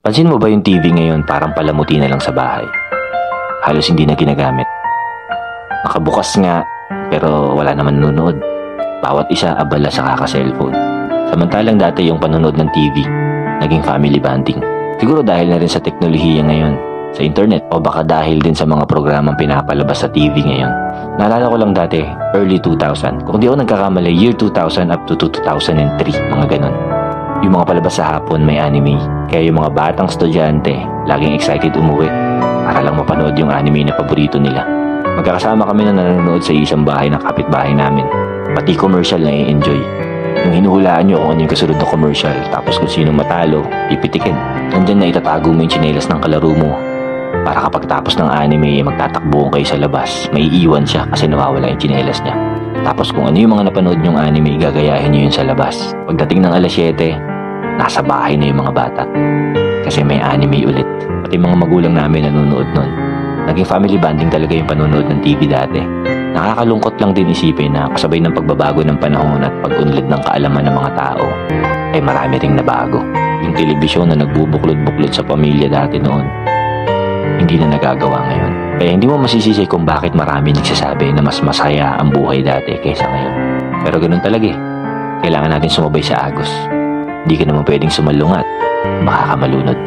Pansin mo ba yung TV ngayon parang palamuti na lang sa bahay? Halos hindi na ginagamit. Nakabukas nga, pero wala naman nanonood. Bawat isa abala sa kaka-cellphone. Samantalang dati yung panonood ng TV, naging family bonding. Siguro dahil na rin sa teknolohiya ngayon, sa internet, o baka dahil din sa mga programang pinapalabas sa TV ngayon. Naalala ko lang dati, early 2000. Kung di ako nagkakamali, year 2000 up to 2003, mga ganon. Yung mga palabas sa hapon may anime. Kaya yung mga batang estudyante, laging excited umuwi para lang mapanood yung anime na paborito nila. Magkakasama kami na nanonood sa isang bahay ng kapitbahay namin. Pati commercial na i-enjoy. Yung hinuhulaan nyo kung ano yung kasunod na commercial, tapos kung sino matalo, pipitikin. Nandyan na itatago mo yung tsinelas ng kalaro mo. Para kapag tapos ng anime, magtatakbuhan kayo sa labas. May iiwan siya kasi nawawala yung tsinelas niya. Tapos kung ano yung mga napanood nyong anime, gagayahin nyo yun sa labas. Pagdating ng alas 7, nasa bahay na yung mga bata. Kasi may anime ulit. Pati mga magulang namin nanonood nun. Naging family bonding talaga yung panonood ng TV dati. Nakakalungkot lang din isipin na kasabay ng pagbabago ng panahon at pag-unlad ng kaalaman ng mga tao, ay marami ring nabago. Yung telebisyon na nagbubuklod-buklod sa pamilya dati noon, hindi na nagagawa ngayon. Kaya hindi mo masisisi kung bakit marami nagsasabi na mas masaya ang buhay dati kaysa ngayon. Pero ganun talaga eh. Kailangan natin sumabay sa agos. Hindi ka naman pwedeng sumalungat. Baka ka malunod.